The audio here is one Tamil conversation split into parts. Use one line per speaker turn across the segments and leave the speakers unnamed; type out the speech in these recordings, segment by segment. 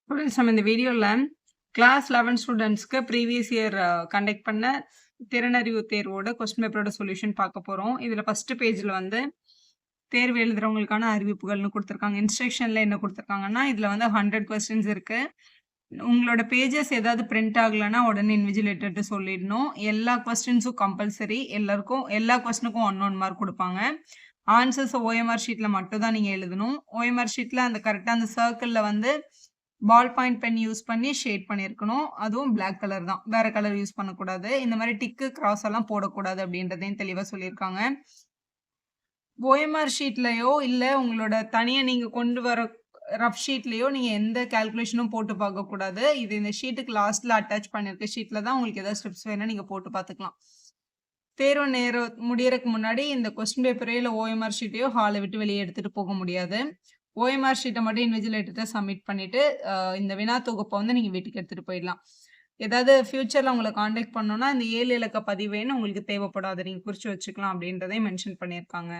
ஸ்டூடெண்ட்ஸ் நம்ம இந்த வீடியோவில் கிளாஸ் 11 ஸ்டூடெண்ட்ஸ்க்கு ப்ரீவியஸ் இயர் கண்டக்ட் பண்ண திறனறிவு தேர்வோட கொஸ்டின் பேப்பரோட சொல்யூஷன் பார்க்க போகிறோம். இதில் ஃபஸ்ட்டு பேஜில் வந்து தேர்வு எழுதுறவங்களுக்கான அறிவிப்புகள்னு கொடுத்துருக்காங்க. இன்ஸ்ட்ரக்ஷனில் என்ன கொடுத்துருக்காங்கன்னா, இதில் வந்து 100 கொஸ்டின்ஸ் இருக்குது. உங்களோட பேஜஸ் ஏதாவது பிரிண்ட் ஆகலைன்னா உடனே இன்விஜிலேட்டர்ட்டு சொல்லிடணும். எல்லா கொஸ்டின்ஸும் கம்பல்சரி, எல்லா கொஸ்டினுக்கும் 1 மார்க் கொடுப்பாங்க. ஆன்சர்ஸ் ஓஎம்ஆர் ஷீட்டில் மட்டும் தான் நீங்கள் எழுதணும். ஓஎம்ஆர் ஷீட்டில் அந்த கரெக்டாக அந்த சர்க்கிளில் வந்து பால் பாயிண்ட் பென் யூஸ் பண்ணி ஷேட் பண்ணியிருக்கணும். அதுவும் பிளாக் கலர் தான், வேற கலர் யூஸ் பண்ணக்கூடாது. இந்த மாதிரி டிக்கு கிராஸ் எல்லாம் போடக்கூடாது அப்படின்றதையும் தெளிவாக சொல்லியிருக்காங்க. ஓஎம்ஆர் ஷீட்லயோ இல்லை உங்களோட தனியாக நீங்கள் கொண்டு வர ரஃப் ஷீட்லேயோ நீங்கள் எந்த கால்குலேஷனும் போட்டு பார்க்கக்கூடாது. இது இந்த ஷீட்டுக்கு லாஸ்ட்டில் அட்டாச் பண்ணியிருக்க ஷீட்டில் தான் உங்களுக்கு ஏதாவது ஸ்டெப்ஸ் வேணால் நீங்கள் போட்டு பார்த்துக்கலாம். தேர்வு நேரம் முடியறதுக்கு முன்னாடி இந்த கொஸ்டின் பேப்பரையோ இல்லை ஓஎம்ஆர் ஷீட்டையோ ஹாலை விட்டு வெளியே எடுத்துகிட்டு போக முடியாது. ஓஎம்ஆர் ஷீட்டை மட்டும் இன்விஜிலேட்டர்கிட்ட சப்மிட் பண்ணிவிட்டு இந்த வினா தொகுப்பை வந்து நீங்கள் வீட்டுக்கு எடுத்துகிட்டு போயிடலாம். ஏதாவது ஃப்யூச்சரில் உங்களை காண்டாக்ட் பண்ணோன்னா இந்த 7 இலக்க பதிவேன்னு உங்களுக்கு தேவைப்படாது, நீங்கள் குறித்து வச்சுக்கலாம் அப்படின்றதையும் மென்ஷன் பண்ணியிருக்காங்க.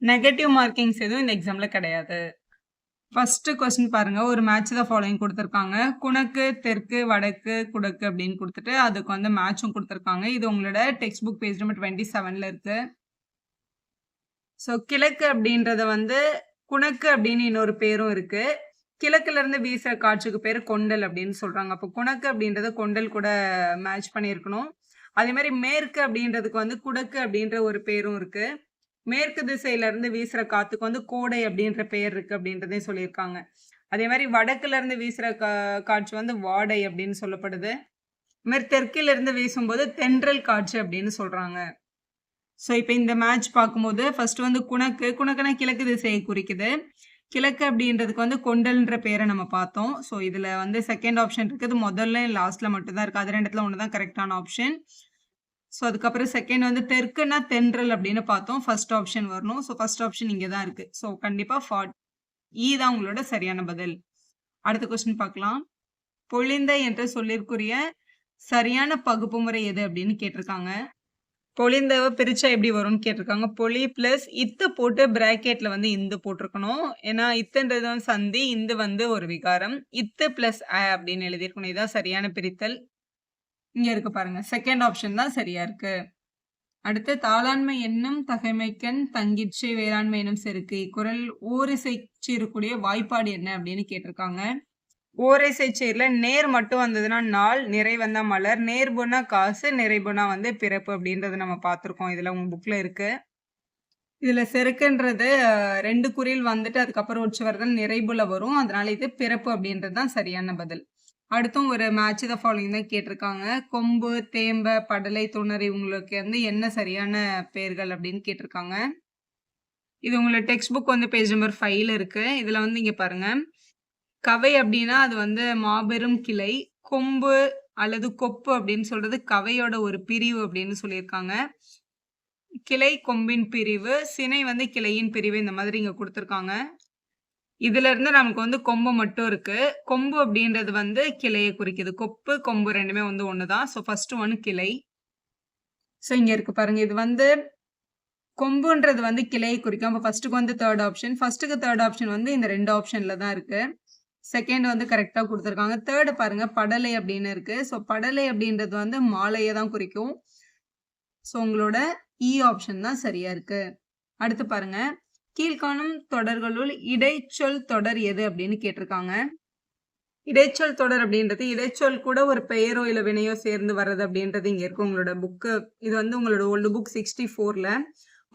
நெகட்டிவ் மார்க்கிங்ஸ் எதுவும் இந்த எக்ஸாமில் கிடையாது. ஃபஸ்ட்டு கொஸ்டின் பாருங்கள், ஒரு மேட்ச் தான் ஃபாலோயிங் கொடுத்துருக்காங்க. குணக்கு, தெற்கு, வடக்கு, குடக்கு அப்படின்னு கொடுத்துட்டு அதுக்கு வந்து மேட்சும் கொடுத்துருக்காங்க. இது உங்களோட டெக்ஸ்ட் புக் பேஜ் நம்பர் 27 இருக்குது. ஸோ கிழக்கு அப்படின்றத வந்து குணக்கு அப்படின்னு இன்னொரு பேரும் இருக்கு. கிழக்குல இருந்து வீசுற காற்றுக்கு பேர் கொண்டல் அப்படின்னு சொல்றாங்க. அப்போ குணக்கு அப்படின்றத கொண்டல் கூட மேட்ச் பண்ணியிருக்கணும். அதே மாதிரி மேற்கு அப்படின்றதுக்கு வந்து குடக்கு அப்படின்ற ஒரு பேரும் இருக்கு. மேற்கு திசையில இருந்து வீசுற காத்துக்கு வந்து கோடை அப்படின்ற பெயர் இருக்கு அப்படின்றதையும் சொல்லியிருக்காங்க. அதே மாதிரி வடக்குல இருந்து வீசுற காற்று வந்து வாடை அப்படின்னு சொல்லப்படுது. அது மாதிரி தெற்கில இருந்து வீசும்போது தென்றல் காற்று அப்படின்னு சொல்றாங்க. ஸோ இப்போ இந்த மேட்ச் பார்க்கும்போது ஃபர்ஸ்ட் வந்து குணக்குனா கிழக்கு திசையை குறிக்குது. கிழக்கு அப்படின்றதுக்கு வந்து கொண்டல்ன்ற பேரை நம்ம பார்த்தோம். ஸோ இதில் வந்து செகண்ட் ஆப்ஷன் இருக்குது, முதல்ல லாஸ்ட்டில் மட்டும்தான் இருக்குது. அது ரெண்டுத்துல ஒன்று தான் கரெக்டான ஆப்ஷன். ஸோ அதுக்கப்புறம் செகண்ட் வந்து தெற்குனா தென்றல் அப்படின்னு பார்த்தோம். ஃபர்ஸ்ட் ஆப்ஷன் வரணும். ஸோ ஃபர்ஸ்ட் ஆப்ஷன் இங்கே தான் இருக்குது. ஸோ கண்டிப்பாக தான் உங்களோட சரியான பதில். அடுத்த கொஸ்டின் பார்க்கலாம். பொழிந்த என்ற சொல்லிற்குரிய சரியான பகுப்பு முறை எது அப்படின்னு கேட்டிருக்காங்க. பொழிந்தவ பிரிச்சா எப்படி வரும்னு கேட்டிருக்காங்க. பொலி பிளஸ் இத்து போட்டு பிராக்கெட்ல வந்து இந்து போட்டிருக்கணும். ஏன்னா இத்துன்றது வந்து சந்தி, இந்து வந்து ஒரு விகாரம். இத்து பிளஸ் அப்படின்னு எழுதியிருக்கணும். இதான் சரியான பிரித்தல். இங்க இருக்கு பாருங்க, செகண்ட் ஆப்ஷன் தான் சரியா இருக்கு. அடுத்து தாளாண்மை என்னும் தகைமைக்கண் தங்கிச்சை வேளாண்மை என்னும் செருக்கு இக்குறள் ஓரிசைச்சு இருக்கக்கூடிய வாய்ப்பாடு என்ன அப்படின்னு கேட்டிருக்காங்க. ஓரைசை சேர்ல நேர் மட்டும் வந்ததுன்னா நாள், நிறை வந்தா மலர், நேர்புனா காசு, நிறைபுனா வந்து பிறப்பு அப்படின்றத நம்ம பார்த்துருக்கோம். இதுல உங்க புக்ல இருக்கு. இதுல செருக்குன்றது 2 குறில் வந்துட்டு அதுக்கப்புறம் உச்சி வரதல் நிறைபுல வரும். அதனால இது பிறப்பு அப்படின்றது தான் சரியான பதில். அடுத்தும் ஒரு மேட்ச் த ஃபாலோயிங் தான் கேட்டிருக்காங்க. கொம்பு, தேம்ப, படலை, துணரி உங்களுக்கு வந்து என்ன சரியான பெயர்கள் அப்படின்னு கேட்டிருக்காங்க. இது உங்களோட டெக்ஸ்ட் புக் வந்து பேஜ் நம்பர் 5 இருக்கு. இதுல வந்து இங்க பாருங்க, கவை அப்படின்னா அது வந்து மாபெரும் கிளை. கொம்பு அல்லது கொப்பு அப்படின்னு சொல்றது கவையோட ஒரு பிரிவு அப்படின்னு சொல்லியிருக்காங்க. கிளை கொம்பின் பிரிவு, சினை வந்து கிளையின் பிரிவு, இந்த மாதிரி இங்க கொடுத்துருக்காங்க. இதுல இருந்து நமக்கு வந்து கொம்பு மட்டும் இருக்கு. கொம்பு அப்படின்றது வந்து கிளையை குறிக்குது. கொப்பு கொம்பு ரெண்டுமே வந்து ஒண்ணுதான். ஸோ ஃபர்ஸ்ட் ஒன் கிளை. ஸோ இங்க இருக்கு பாருங்க, இது வந்து கொம்புன்றது வந்து கிளையை குறிக்கும். அப்போ ஃபர்ஸ்ட்டுக்கு வந்து தேர்ட் ஆப்ஷன். ஃபர்ஸ்ட்டுக்கு தேர்ட் ஆப்ஷன் வந்து இந்த 2 ஆப்ஷன்ல தான் இருக்கு. செகண்ட் வந்து கரெக்டாக கொடுத்துருக்காங்க. தேர்டு பாருங்க, படலை அப்படின்னு இருக்கு. ஸோ படலை அப்படின்றது வந்து மாலையை தான் குறிக்கும். ஸோ உங்களோட ஆப்ஷன் தான் சரியா இருக்கு. அடுத்து பாருங்க, கீழ்காணும் தொடர்களுள் இடைச்சொல் தொடர் எது அப்படின்னு கேட்டிருக்காங்க. இடைச்சொல் தொடர் அப்படின்றது இடைச்சொல் கூட ஒரு பெயரோ இல்லை வினையோ சேர்ந்து வர்றது அப்படின்றது இங்க இருக்கு உங்களோட புக்கு. இது வந்து உங்களோட ஓல்டு புக் 64ல.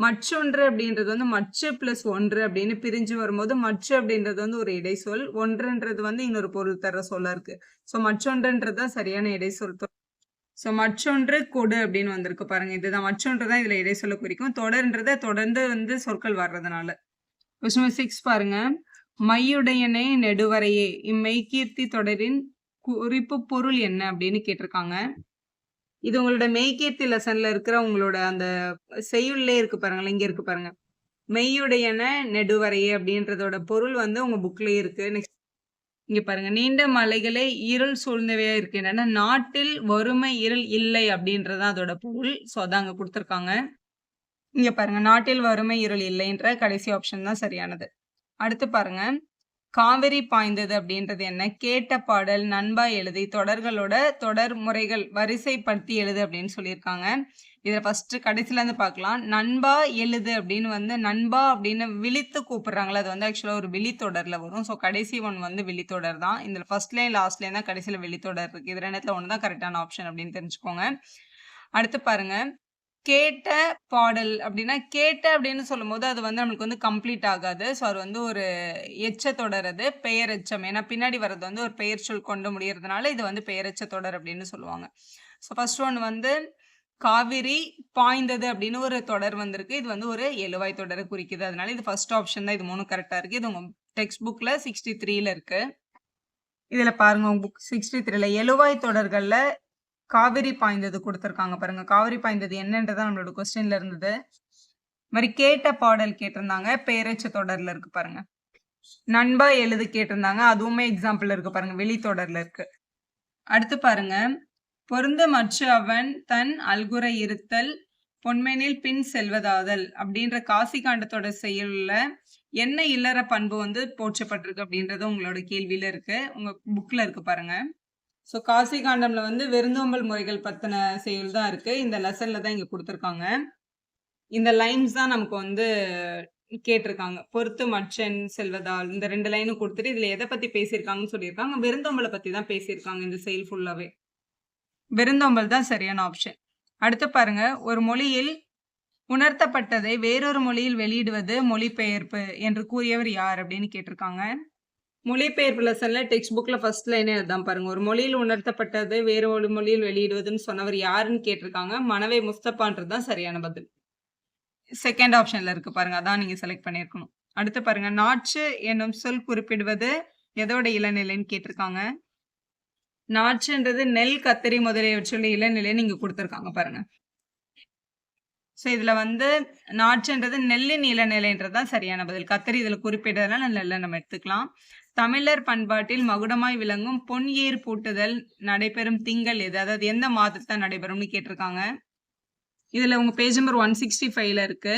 மற்றொன்று அப்படின்றது வந்து மற்று பிளஸ் ஒன்று அப்படின்னு பிரிஞ்சு வரும்போது மற்று அப்படின்றது வந்து ஒரு இடைச்சொல், ஒன்றுன்றது வந்து இன்னொரு பொருள் தர சொல்ல இருக்கு. ஸோ மற்றொன்றுன்றது தான் சரியான இடைச்சொல். ஸோ மற்றொன்று கொடு அப்படின்னு வந்திருக்கு பாருங்க. இதுதான் மற்றொன்று தான் இதுல இடைச்சொல்ல குறிக்கும். தொடர்ன்றத தொடர்ந்து வந்து சொற்கள் வர்றதுனால. கொஸ்டின் 6 பாருங்க, மையுடையனே நெடுவரையே இம்மெய்கீர்த்தி தொடரின் குறிப்பு பொருள் என்ன அப்படின்னு கேட்டிருக்காங்க. இது உங்களோட மெய்கீர்த்தி லெசன்ல இருக்கிற உங்களோட அந்த செய்யுள்ளே இருக்கு பாருங்களேன், இங்க இருக்கு பாருங்க. மெய்யுடையன நெடுவரையே அப்படின்றதோட பொருள் வந்து உங்க புக்லயே இருக்கு. நெக்ஸ்ட் இங்க பாருங்க, நீண்ட மலைகளை இருள் சூழ்ந்தவையா இருக்கு. என்னன்னா நாட்டில் வறுமை இருள் இல்லை அப்படின்றதான் அதோட பொருள். ஸோ அதான் அங்க கொடுத்துருக்காங்க. இங்க பாருங்க, நாட்டில் வறுமை இருள் இல்லைன்ற கடைசி ஆப்ஷன் தான் சரியானது. அடுத்து பாருங்க, காவிரி பாய்ந்தது அப்படின்றது என்ன? கேட்ட பாடல், நண்பா எழுதி, தொடர்களோட தொடர் முறைகள் வரிசைப்படுத்தி எழுது அப்படின்னு சொல்லியிருக்காங்க. இதில் ஃபர்ஸ்ட் கடைசியில இருந்து பார்க்கலாம். நண்பா எழுது அப்படின்னு வந்து நண்பா அப்படின்னு விழித்து கூப்பிடுறாங்களா, அது வந்து ஆக்சுவலாக ஒரு விழித்தொடரில் வரும். ஸோ கடைசி ஒன் வந்து விழித்தொடர் தான். இதில் ஃபர்ஸ்ட் லைன் லாஸ்ட் லைன் தான் கடைசியில் விழித்தொடர் இருக்கு. இது ரெண்டுத்துல ஒன்று தான் கரெக்டான ஆப்ஷன் அப்படின்னு தெரிஞ்சுக்கோங்க. அடுத்து பாருங்க, கேட்ட பாடல் அப்படின்னா கேட்ட அப்படின்னு சொல்லும்போது அது வந்து நம்மளுக்கு வந்து கம்ப்ளீட் ஆகாது. ஸோ அது வந்து ஒரு எச்ச தொடர், அது பெயரெச்சம். ஏன்னா பின்னாடி வர்றது வந்து ஒரு பெயர் சொல் கொண்டு முடியறதுனால இது வந்து பெயரெச்ச தொடர் அப்படின்னு சொல்லுவாங்க. ஸோ ஃபர்ஸ்ட் ஒன் வந்து காவிரி பாய்ந்தது அப்படின்னு ஒரு தொடர் வந்திருக்கு. இது வந்து ஒரு எழுவாய் தொடரை குறிக்குது. அதனால இது ஃபர்ஸ்ட் ஆப்ஷன் தான். இது 3 கரெக்டா இருக்கு. இது உங்க டெக்ஸ்ட் புக்ல 63ல இருக்கு. இதுல பாருங்க, உங்க புக் 63ல எழுவாய் தொடர்கள்ல காவிரி பாய்ந்தது கொடுத்துருக்காங்க பாருங்க. காவிரி பாய்ந்தது என்னன்றதான் நம்மளோட கொஸ்டின்ல இருந்தது. மாதிரி கேட்ட பாடல் கேட்டிருந்தாங்க, பெயரெச்ச தொடர்ல இருக்கு பாருங்க. நண்பா எழுது கேட்டிருந்தாங்க, அதுவுமே எக்ஸாம்பிள் இருக்கு பாருங்க, வெளி தொடர்ல இருக்கு. அடுத்து பாருங்க, பொருந்தமற்று அவன் தன் அல்குறை இருத்தல் பொன்மேனில் பின் செல்வதாதல் அப்படின்ற காசி காண்டத்தோட செயல்ல என்ன இல்லற பண்பு வந்து போற்றப்பட்டிருக்கு அப்படின்றது உங்களோட கேள்வியில இருக்கு. உங்க புக்ல இருக்கு பாருங்க. ஸோ காசி காண்டம்ல வந்து விருந்தோம்பல் முறைகள் பத்தின செயல் தான் இருக்கு. இந்த லெசன்ல தான் இங்க கொடுத்துருக்காங்க. இந்த லைன்ஸ் தான் நமக்கு வந்து கேட்டிருக்காங்க. பொறுத்து மற்றன் செல்வதால் இந்த 2 லைனும் கொடுத்துட்டு இதுல எதை பத்தி பேசியிருக்காங்கன்னு சொல்லியிருக்காங்க. விருந்தோம்பலை பத்தி தான் பேசியிருக்காங்க இந்த செயல் ஃபுல்லாவே. விருந்தோம்பல் தான் சரியான ஆப்ஷன். அடுத்து பாருங்க, ஒரு மொழியில் உணர்த்தப்பட்டதை வேறொரு மொழியில் வெளியிடுவது மொழிபெயர்ப்பு என்று கூறியவர் யார் அப்படின்னு கேட்டிருக்காங்க. மொழிபெயர்ப்பு லெசன்ல டெக்ஸ்ட் புக்ல ஃபர்ஸ்ட் லைனே அதுதான் பாருங்க. ஒரு மொழியில் உணர்த்தப்பட்டதை வேறு ஒரு மொழியில் வெளியிடுவதுன்னு சொன்னவர் யாருன்னு கேட்டிருக்காங்க. மனவை முஸ்தபான்றது தான் சரியான பதில். செகண்ட் ஆப்ஷன்ல இருக்கு பாருங்க, அதான் நீங்க செலக்ட் பண்ணியிருக்கணும். அடுத்து பாருங்க, நாற்று என்னும் சொல் குறிப்பிடுவது எதோட இளநிலைன்னு கேட்டிருக்காங்க. நாற்றுன்றது நெல், கத்தரி முதலியவற்றுள்ள இளநிலை நீங்க கொடுத்துருக்காங்க பாருங்க. ஸோ இதுல வந்து நாற்றுன்றது நெல்லின் இளநிலைன்றது தான் சரியான பதில். கத்தரி இதுல குறிப்பிட்டதுனால நெல்லை நம்ம எடுத்துக்கலாம். தமிழர் பண்பாட்டில் மகுடமாய் விளங்கும் பொன் ஏர் பூட்டுதல் நடைபெறும் திங்கள் எது? அதாவது எந்த மாதத்தான் நடைபெறும்னு கேட்டிருக்காங்க. இதுல உங்க பேஜ் நம்பர் 165ல இருக்கு.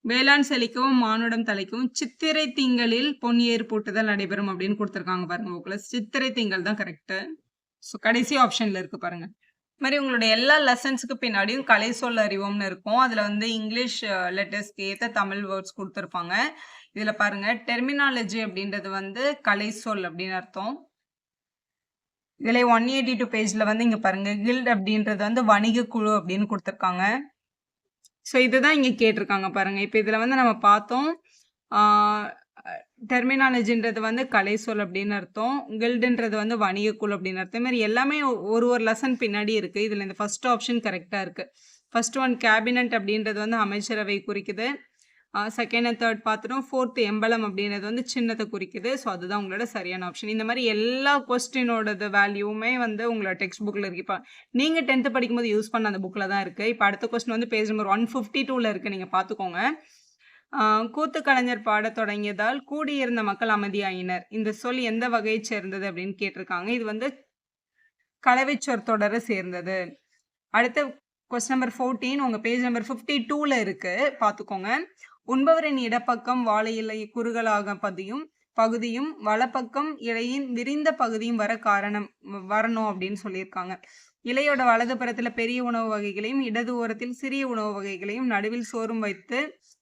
வேளாண் செழிக்கவும் மானுடம் தலைக்கவும் சித்திரை திங்களில் பொன் ஏர் பூட்டுதல் நடைபெறும் அப்படின்னு கொடுத்துருக்காங்க பாருங்க. உங்களை சித்திரை திங்கள் தான் கரெக்ட். ஸோ கடைசி ஆப்ஷன்ல இருக்கு பாருங்க. மாதிரி உங்களுடைய எல்லா லெசன்ஸுக்கு பின்னாடியும் கலை சொல் அறிவோம்னு இருக்கும். அதுல வந்து இங்கிலீஷ் லெட்டர்ஸ்க்கு ஏற்ற தமிழ் வேர்ட்ஸ் கொடுத்துருப்பாங்க. இதுல பாருங்க, டெர்மினாலஜி அப்படின்றது வந்து கலை சொல் அப்படின்னு அர்த்தம். இதுல 182 பேஜ்ல வந்து இங்க பாருங்க, கில்ட் அப்படின்றது வந்து வணிக குழு அப்படின்னு கொடுத்துருக்காங்க. ஸோ இதுதான் இங்க கேட்டிருக்காங்க பாருங்க. இப்போ இதுல வந்து நம்ம பார்த்தோம், டெர்மினாலஜின்றது வந்து கலை சொல் அப்படின்னு அர்த்தம், கில்டுன்றது வந்து வணிக குழு அப்படின்னு அர்த்தம். மாதிரி எல்லாமே ஒரு லெசன் பின்னாடி இருக்கு. இதுல இந்த ஃபர்ஸ்ட் ஆப்ஷன் கரெக்டா இருக்கு. ஃபர்ஸ்ட் ஒன் கேபினட் அப்படின்றது வந்து அமைச்சரவை குறிக்குது. செகண்ட் அண்ட் தேர்ட் பார்த்துட்டோம். ஃபோர்த் எம்பலம் அப்படின்றது வந்து சின்னத்தை குறிக்குது. ஸோ அதுதான் உங்களோட சரியான ஆப்ஷன். இந்த மாதிரி எல்லா கொஸ்டினோட வேல்யூமே வந்து உங்களோட டெக்ஸ்ட் புக்கில் இருக்கு. இப்போ நீங்கள் 10th படிக்கும்போது யூஸ் பண்ண அந்த புக்கில் தான் இருக்குது. இப்போ அடுத்த கொஸ்டின் வந்து பேஜ் நம்பர் 152ல இருக்குது, நீங்கள் பார்த்துக்கோங்க. கூத்து கலைஞர் பாட தொடங்கியதால் கூடியிருந்த மக்கள் அமைதியாயினர். இந்த சொல் எந்த வகையை சேர்ந்தது அப்படின்னு கேட்டிருக்காங்க. இது வந்து கலவைச்சொற் தொடரை சேர்ந்தது. அடுத்த கொஸ்டின் நம்பர் 14 உங்க பேஜ் நம்பர் 52ல இருக்கு, பார்த்துக்கோங்க. உண்பவரின் இடப்பக்கம் வாழை இலை குறுகலாக பகுதியும் வலப்பக்கம் இலையின் விரிந்த பகுதியும் வரணும் அப்படின்னு சொல்லியிருக்காங்க. இலையோட வலது புறத்துல பெரிய உணவு வகைகளையும் இடது ஓரத்தில் சிறிய உணவு வகைகளையும் நடுவில் சோறும் வைத்து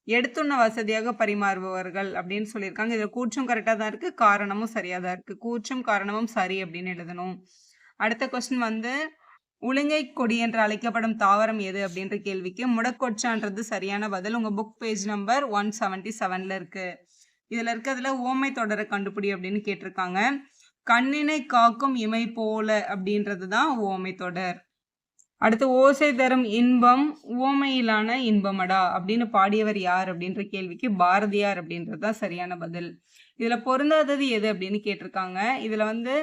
எடுத்துண்ண வசதியாக பரிமாறுபவர்கள் அப்படின்னு சொல்லியிருக்காங்க. இதுல கூற்றும் கரெக்டா தான் இருக்கு, காரணமும் சரியா தான் இருக்கு. கூற்றும் காரணமும் சரி அப்படின்னு எழுதணும். அடுத்த கொஸ்டின் வந்து உளுங்கை கொடி என்று அழைக்கப்படும் தாவரம் எது அப்படின்ற கேள்விக்கு முடக்கொச்சான்றது சரியான பதில். உங்க புக் பேஜ் நம்பர் 177ல இருக்கு. இதுல இருக்கிறதுல ஓமை தொடரை கண்டுபிடி அப்படின்னு கேட்டிருக்காங்க. கண்ணினை காக்கும் இமை போல அப்படின்றது தான் ஓமை தொடர். அடுத்து ஓசை தரும் இன்பம் ஓமையிலான இன்பமடா அப்படின்னு பாடியவர் யார் அப்படின்ற கேள்விக்கு பாரதியார் அப்படின்றது தான் சரியான பதில். இதுல பொருந்தாதது எது அப்படின்னு கேட்டிருக்காங்க. இதுல வந்து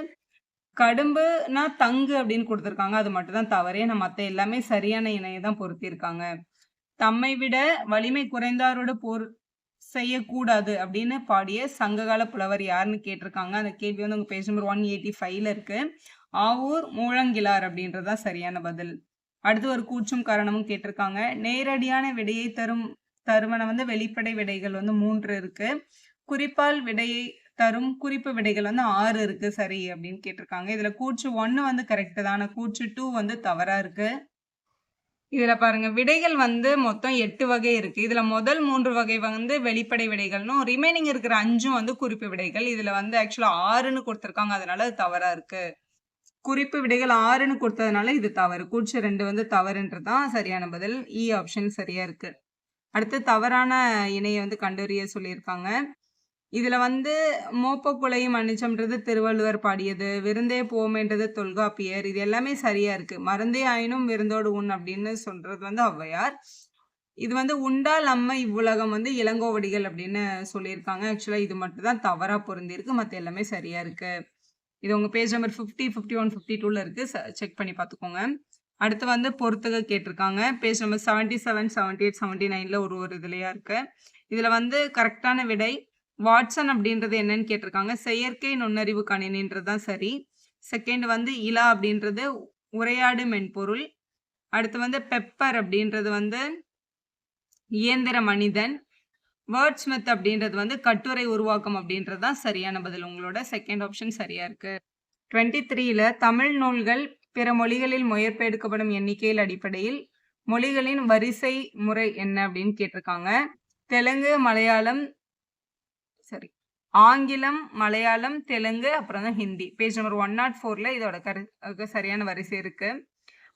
கடும்புனா தங்கு அப்படின்னு கொடுத்துருக்காங்க, அது மட்டும் தான் தவறு. நம்ம மற்ற எல்லாமே சரியான இணையை தான் பொருத்திருக்காங்க. தம்மை விட வலிமை குறைந்தாரோடு போர் செய்யக்கூடாது அப்படின்னு பாடிய சங்ககால புலவர் யாருன்னு கேட்டிருக்காங்க. அந்த கேள்வி வந்து உங்க பேஜ் நம்பர் 185ல இருக்கு. ஆவூர் மூழங்கிலார் அப்படின்றதான் சரியான பதில். அடுத்து ஒரு கூற்றும் காரணமும் கேட்டிருக்காங்க. நேரடியான விடையை தருவன வந்து வெளிப்படை விடைகள் வந்து 3 இருக்கு. குறிப்பால் விடையை தரும் குறிப்பு விடைகள் வந்து 6 இருக்கு. சரி அப்படின்னு கேட்டிருக்காங்க. இதுல கூற்று 1 வந்து கரெக்ட் தான். ஆனா கூற்று 2 வந்து தவறா இருக்கு. இதுல பாருங்க விடைகள் வந்து மொத்தம் 8 வகை இருக்கு. இதுல முதல் 3 வகை வந்து வெளிப்படை விடைகள்னும், ரிமைனிங் இருக்கிற 5ம் வந்து குறிப்பு விடைகள். இதுல வந்து ஆக்சுவலா 6ன்னு குடுத்திருக்காங்க. அதனால அது தவறா இருக்கு. குறிப்பு விடைகள் 6ன்னு குடுத்ததுனால இது தவறு. கூற்று 2 வந்து தவறுன்றது தான் சரியான பதில். இ ஆப்ஷன் சரியா இருக்கு. அடுத்து தவறான இணைய வந்து கண்டறிய சொல்லியிருக்காங்க. இதுல வந்து மோப்பக்குழையும் அனிச்சம்ன்றது திருவள்ளுவர் பாடியது. விருந்தே போமேன்றது தொல்காப்பியர். இது எல்லாமே சரியா இருக்கு. மருந்தே ஆயினும் விருந்தோடு உண் அப்படின்னு சொல்றது வந்து ஔவையார். இது வந்து உண்டால் அம்ம இவ்வுலகம் வந்து இளங்கோவடிகள் அப்படின்னு சொல்லியிருக்காங்க. ஆக்சுவலா இது மட்டும் தான் தவறா பொருந்திருக்கு. மத்த எல்லாமே சரியா இருக்கு. இது உங்க பேஜ் நம்பர் 50, 51, 52ல இருக்கு. செக் பண்ணி பார்த்துக்கோங்க. அடுத்து வந்து பொறுத்துக கேட்டிருக்காங்க. பேஜ் நம்பர் 77, 78, 79ல ஒரு இதுலயா இருக்கு. இதுல வந்து கரெக்டான விடை வாட்சன் அப்படின்றது என்னன்னு கேட்டிருக்காங்க. செயற்கை நுண்ணறிவு கணினின்றது தான் சரி. செகண்ட் வந்து இலா அப்படின்றது உரையாடு மென்பொருள். அடுத்து வந்து பெப்பர் அப்படின்றது வந்து இயந்திர மனிதன். வேர்ட்ஸ்மித் அப்படின்றது வந்து கட்டுரை உருவாக்கம் அப்படின்றது தான் சரியான பதில். உங்களோட செகண்ட் ஆப்ஷன் சரியா இருக்கு. 23ல தமிழ் நூல்கள் பிற மொழிகளில் மொழிபெயர்க்கப்படும் எண்ணிக்கையில் அடிப்படையில் மொழிகளின் வரிசை முறை என்ன அப்படின்னு கேட்டிருக்காங்க. தெலுங்கு, மலையாளம், சரி, ஆங்கிலம், மலையாளம், தெலுங்கு, அப்புறம் தான் ஹிந்தி. பேஜ் நம்பர் 104ல இதோட சரியான வரிசை இருக்கு.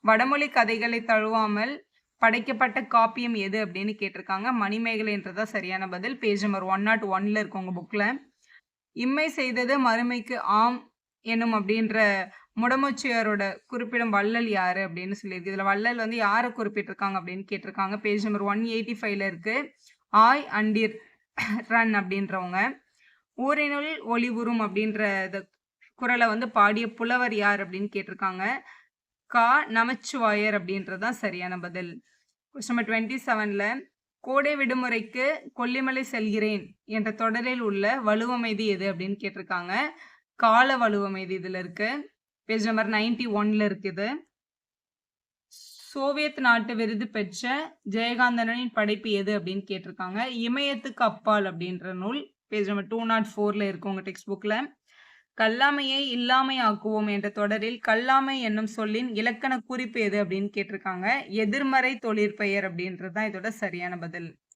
வடமொழி கதைகளை தழுவாமல் படைக்கப்பட்ட காப்பியம் எது அப்படின்னு கேட்டிருக்காங்க. மணிமேகலைன்றதா சரியான பதில். பேஜ் நம்பர் 101ல இருக்கு உங்க புக்ல. இம்மை செய்தது மறுமைக்கு ஆம் எனும் அப்படின்ற முடமொச்சியாரோட குறிப்பிடும் வள்ளல் யாரு அப்படின்னு சொல்லியிருக்கு. இதுல வள்ளல் வந்து யாரை குறிப்பிட்டிருக்காங்க அப்படின்னு கேட்டிருக்காங்க. பேஜ் நம்பர் 185ல இருக்கு. ஆய் அண்டிர் ரன் அப்படின்றவங்க. ஊரினுள் ஒளிவுறும் அப்படின்ற குறளை வந்து பாடிய புலவர் யார் அப்படின்னு கேட்டிருக்காங்க. கா நமச்சிவாயர் அப்படின்றதுதான் சரியான பதில். கொஸ்டின் நம்பர் 27ல கோடை விடுமுறைக்கு கொல்லிமலை செல்கிறேன் என்ற தொடரில் உள்ள வலுவமைதி எது அப்படின்னு கேட்டிருக்காங்க. கால வலுவமைதி இதுல இருக்கு. பேஜ் நம்பர் 91ல இருக்குது. சோவியத் நாட்டு விருது பெற்ற ஜெயகாந்தனின் படைப்பு எது அப்படின்னு கேட்டிருக்காங்க. இமயத்துக்கு அப்பால் அப்படின்ற நூல். பேஜ் நம்பர் 204ல இருக்கு உங்க டெக்ஸ்ட் புக்ல. கல்லாமையை இல்லாமை ஆக்குவோம் என்ற தொடரில் கல்லாமை என்னும் சொல்லின் இலக்கண குறிப்பு எது அப்படின்னு கேட்டிருக்காங்க. எதிர்மறை தொழிற்பெயர் அப்படின்றது தான் இதோட சரியான பதில்.